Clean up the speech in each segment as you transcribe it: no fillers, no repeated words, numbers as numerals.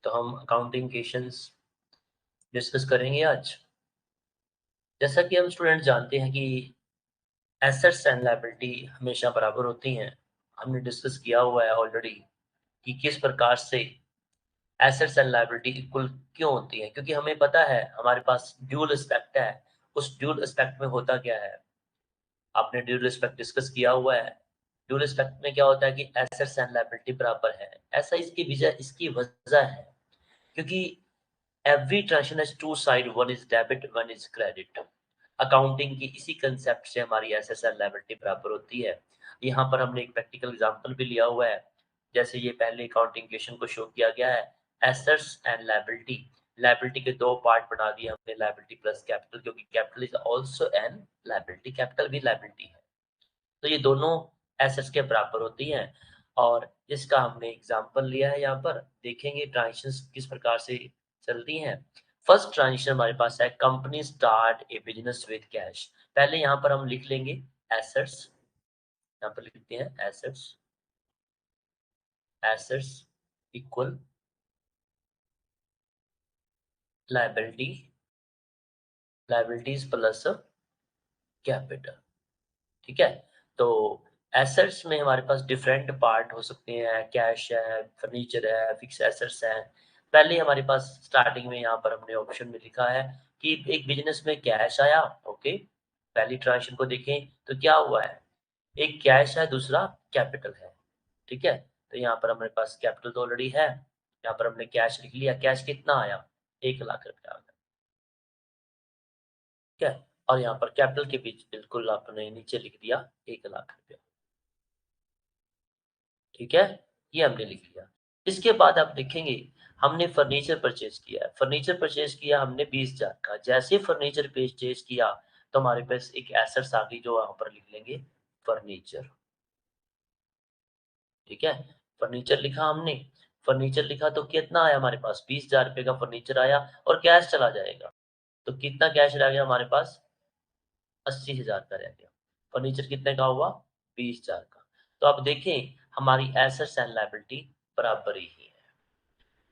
तो हम accounting questions discuss करेंगे आज। जैसा कि हम स्टूडेंट जानते हैं कि एसेट्स एंड लायबिलिटी हमेशा बराबर होती हैं। हमने डिस्कस किया हुआ है ऑलरेडी कि किस प्रकार से एसेट्स एंड लायबिलिटी इक्वल क्यों होती है, क्योंकि हमें पता है हमारे पास ड्यूल एस्पेक्ट है। उस ड्यूल एस्पेक्ट में होता क्या है, आपने ड्यूल एस्पेक्ट डिस्कस किया हुआ है। ड्यूल एस्पेक्ट में क्या होता है कि एसेट्स एंड लायबिलिटी बराबर है। ऐसा इसकी वजह है क्योंकि every transaction has two side, one is debit one is credit. Accounting की इसी कंसेप्ट से हमारी एसेट्स एंड लायबिलिटी बराबर होती है। यहाँ पर हमने एक प्रैक्टिकल एग्जांपल भी लिया हुआ है। जैसे ये पहले अकाउंटिंग क्वेश्चन को शो किया गया है, एसेट्स एंड लायबिलिटी। लायबिलिटी के दो पार्ट बना दिए हमने, लायबिलिटी प्लस कैपिटल, क्योंकि capital is also an liability, capital भी लायबिलिटी है। तो ये दोनों एसेट्स के बराबर होती हैं और इसका हमने एग्जांपल लिया है। यहाँ पर देखेंगे ट्रांजेक्शंस किस प्रकार से चलती हैं। फर्स्ट ट्रांजेक्शन हमारे पास है, company start A business with cash. पहले यहाँ पर हम लिख लेंगे एसेट्स, यहाँ पर लिखते हैं assets, assets equal liability, liabilities plus capital. ठीक है, तो एसेट्स में हमारे पास डिफरेंट पार्ट हो सकते हैं, कैश है, फर्नीचर है, फिक्स एसेट्स हैं। पहले हमारे पास स्टार्टिंग में यहाँ पर हमने ऑप्शन में लिखा है कि एक बिजनेस में कैश आया। ओके, पहली ट्रांजेक्शन को देखें तो क्या हुआ है, एक कैश है, दूसरा कैपिटल है। ठीक है, तो यहाँ पर हमारे पास कैपिटल तो ऑलरेडी है, यहाँ पर हमने कैश लिख लिया। कैश कितना आया, 1 लाख रुपया आ गया। ठीक है, और यहाँ पर कैपिटल के बीच बिल्कुल आपने नीचे लिख दिया 1 लाख रुपया। ठीक है, ये हमने लिख लिया। इसके बाद आप देखेंगे हमने फर्नीचर परचेज किया है। फर्नीचर परचेज किया हमने 20,000 का। जैसे फर्नीचर परचेज किया तो हमारे पास एक एसेट्स आ गई, जो यहाँ पर लिख लेंगे फर्नीचर। ठीक है, फर्नीचर लिखा हमने। फर्नीचर लिखा तो कितना आया हमारे पास, 20,000 रुपये का फर्नीचर आया और कैश चला जाएगा। तो कितना कैश रह गया हमारे पास, 80,000 का रह गया। फर्नीचर कितने का हुआ, 20,000 का। तो आप देखें हमारी एसेट्स एंड लायबिलिटी बराबर ही है।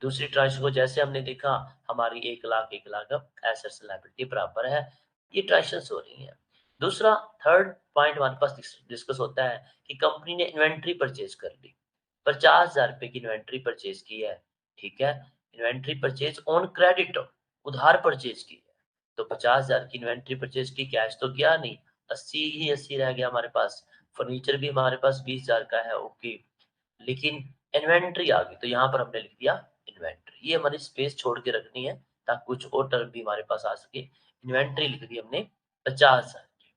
दूसरी ट्रांच को जैसे हमने देखा, हमारी 1 लाख एसेट्स लायबिलिटी बराबर है। ये ट्रांजेक्शंस हो रही हैं। दूसरा थर्ड पॉइंट हमारे पास डिस्कस होता है कि कंपनी ने इन्वेंट्री परचेज कर ली, 50,000 रुपए की इन्वेंट्री परचेज की है। ठीक है, इन्वेंट्री परचेज ऑन क्रेडिट, उधार परचेज की है। तो 50,000 की इन्वेंट्री परचेज की, कैश तो गया नहीं, 80 ही 80 रह गया हमारे पास। फर्नीचर भी हमारे पास 20,000 का है। ओके, लेकिन इन्वेंट्री आ गई तो यहाँ पर हमने लिख दिया इन्वेंट्री। ये हमारी स्पेस छोड़ के रखनी है ताकि कुछ और टर्म भी हमारे पास आ सके। इन्वेंट्री लिख दी हमने 50,000 की।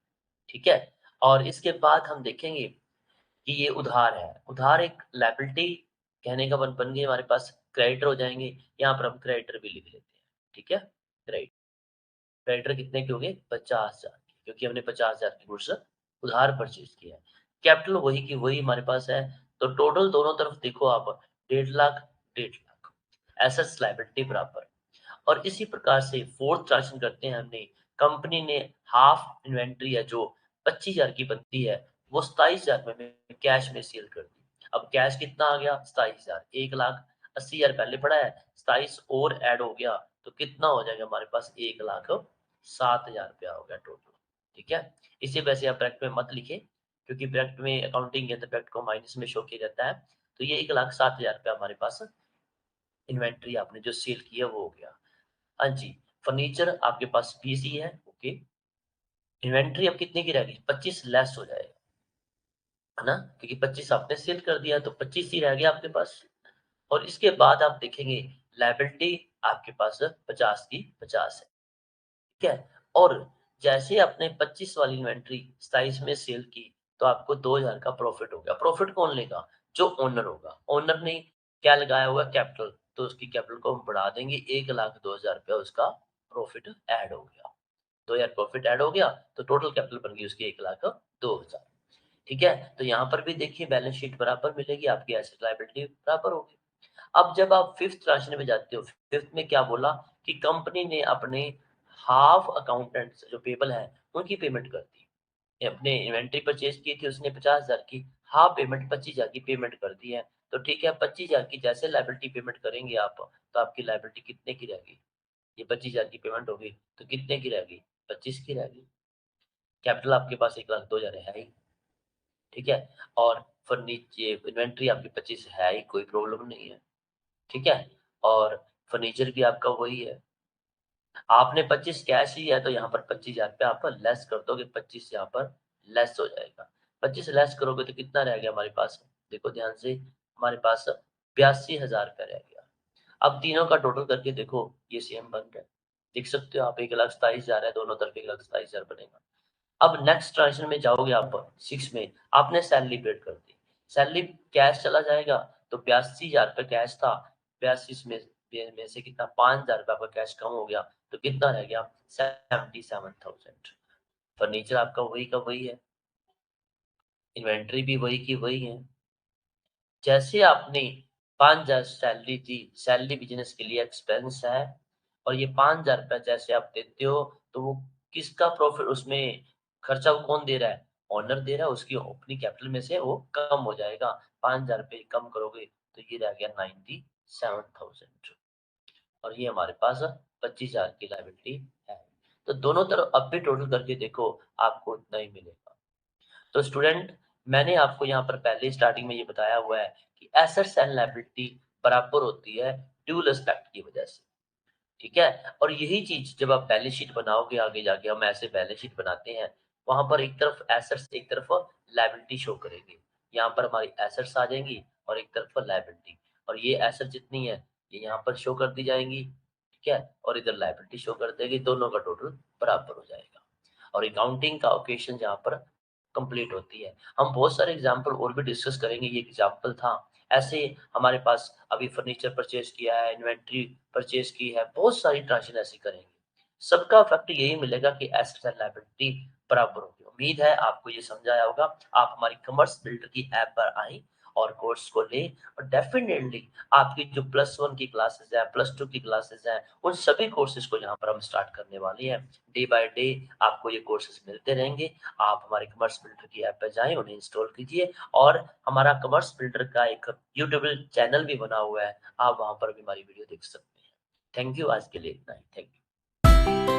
ठीक है, और इसके बाद हम देखेंगे कि ये उधार है। उधार एक लायबिलिटी कहने का बन गई हमारे पास, क्रेडिटर हो जाएंगे। यहाँ पर हम क्रेडिटर भी लिख लेते हैं। ठीक है, क्रेडिट, क्रेडिटर कितने के हो गए, 50,000 के, क्योंकि हमने 50,000 की गुड्स उधार परचेज किया है। कैपिटल वही की वही हमारे पास है। तो टोटल दोनों तरफ देखो आप, 1.5 लाख 1.5 लाख, एसेट्स लायबिलिटी बराबर। और इसी प्रकार से फोर्थ ट्रांजेक्शन करते हैं हमने। कंपनी ने हाफ इन्वेंट्री है जो 25,000 की बनती है, वो 27,000 में कैश में सेल कर दी। अब कैश कितना आ गया, 27,000। 1,80,000 पहले पड़ा है, 27 और ऐड हो गया तो कितना हो जाएगा हमारे पास, 1,07,000 रुपया हो गया टोटल। ठीक है, इसी वजह आप ब्रैकेट में मत लिखे, क्योंकि ब्रैकेट में अकाउंटिंग है तो ब्रैकेट को माइनस में शो किया जाता है। तो ये 1,07,000 रुपया हमारे पास इन्वेंट्री आपने जो सेल की है वो हो गया। हाँ जी, फर्नीचर आपके पास 20 ही है। ओके, इन्वेंट्री अब कितने की रह गई, 25 लेस हो जाएगा, है ना, क्योंकि 25 आपने सेल कर दिया तो 25 ही रह गया आपके पास। और इसके बाद आप देखेंगे लायबिलिटी आपके पास 50 की 50 है। ठीक है, और जैसे आपने 25 वाली इन्वेंट्री 27 में सेल की तो आपको 2,000 का प्रॉफिट हो गया। प्रॉफिट कौन लेगा, जो ओनर होगा। ओनर ने क्या लगाया हुआ कैपिटल, तो उसकी कैपिटल को हम बढ़ा देंगे, 1,02,000 रुपया उसका प्रॉफिट ऐड हो गया। 2,000 प्रॉफिट ऐड हो गया तो टोटल कैपिटल बन गई उसकी 1,02,000। ठीक है, तो यहाँ पर भी देखिए बैलेंस शीट बराबर मिलेगी, आपकी एसेट लायबिलिटी बराबर होगी। अब जब आप फिफ्थ ट्रांजेक्शन में जाते हो, फिफ्थ में क्या बोला कि कंपनी ने अपने हाफ अकाउंटेंट्स जो पेबल है उनकी पेमेंट कर दी। अपने इन्वेंट्री परचेज की थी उसने 50,000 की, हाफ पेमेंट 25,000 की पेमेंट कर दी है। तो ठीक है 25,000 की जैसे लायबिलिटी पेमेंट करेंगे आप, तो आपकी लायबिलिटी कितने की रहेगी? ये 25,000 की पेमेंट होगी, तो कितने की रहेगी? 25 की रहेगी। कैपिटल आपके पास 1,02,000 है ही, ठीक है? और ये इन्वेंट्री आपकी 25 है ही, कोई प्रॉब्लम नहीं है, ठीक है? और फर्नीचर भी आपका वही है। आपने 25 कैश ही है तो यहाँ पर 25,000 पे आप लेस कर दोगे, 25 यहाँ पर लेस हो जाएगा। 25 लेस करोगे तो कितना रह गया हमारे पास? देखो ध्यान से, हमारे पास 82,000 रुपया रह गया। अब तीनों का टोटल करके देखो, ये सेम बन रहा है। देख सकते हो आप 1,27,000 है, दोनों तरफ 1,27,000 बनेगा। अब नेक्स्ट ट्रांज़ैक्शन में जाओगे आप 6 में, आपने सैलरी पेड कर दी। सैलरी कैश चला जाएगा, तो 82,000 रुपए कैश था, 82 में से कितना 5,000 रुपए आपका कैश कम हो गया, तो कितना रह गया? 77,000। फर्नीचर आपका वही का वही है, इन्वेंटरी भी वही की वही है। जैसे आपने 5,000 सैलरी दी, सैलरी बिज़नेस के लिए एक्सपेंस है और ये 5,000 रुपए जैसे आप देते हो, तो वो किसका प्रॉफ़िट उसमें खर्चा कौन दे रहा है? ओनर दे रहा है, उसकी ओपनिंग कैपिटल में से वो कम हो जाएगा। 5,000 रुपए कम करोगे, तो ये रह गया 97,000 और ये हमारे पास 25,000 की लायबिलिटी है। तो दोनों तरफ अब भी टोटल करके देखो, आपको उतना ही मिलेगा। तो स्टूडेंट, मैंने आपको यहाँ पर पहले स्टार्टिंग में ये बताया हुआ है कि एसेट्स एंड लायबिलिटी बराबर होती है ड्यूल एस्पेक्ट की वजह से, ठीक है? और यही चीज़ जब आप बैलेंस शीट बनाओगे आगे जाके, हम ऐसे बैलेंस शीट बनाते हैं, वहाँ पर एक तरफ एसेट्स, एक तरफ लायबिलिटी शो करेंगे। यहाँ पर हमारी एसेट्स आ जाएँगी और एक तरफ लायबिलिटी, और ये एसेट जितनी है, ये यहाँ पर शो कर दी जाएँगी, ठीक है? और इधर लायबिलिटी शो कर देगी, दोनों का टोटल बराबर हो जाएगा। और अकाउंटिंग का ऑकेशन यहाँ पर कंप्लीट होती है। हम बहुत सारे एग्ज़ाम्पल और भी डिस्कस करेंगे, ये एग्ज़ाम्पल था। ऐसे हमारे पास अभी फर्नीचर परचेज़ किया है, इन्वेंटरी परचेज़ की है, बहुत सारी ट्रांज़ैक्शन ऐसी करेंगे। सबका इफ़ेक्ट यही मिलेगा कि एसेट्स एंड लायबिलिटी बराबर होगी। उम्मीद है आपको ये समझ आया होगा। आप हमारी कॉमर्स बिल्डर की ऐप पर आएँ और कोर्स को लें, और डेफ़िनेटली आपकी जो +1 की क्लासेस हैं, +2 की क्लासेस हैं, उन सभी कोर्सेज़ को यहाँ पर हम स्टार्ट करने वाले हैं। डे बाय डे आपको ये कोर्सेज़ मिलते रहेंगे। आप हमारे कॉमर्स बिल्डर की ऐप पे जाएँ, उन्हें इंस्टॉल कीजिए, और हमारा कॉमर्स बिल्डर का एक यूट्यूब चैनल भी बना हुआ है, आप वहाँ पर भी हमारी वीडियो देख सकते हैं। थैंक यू, आज के लिए इतना ही। Thank you.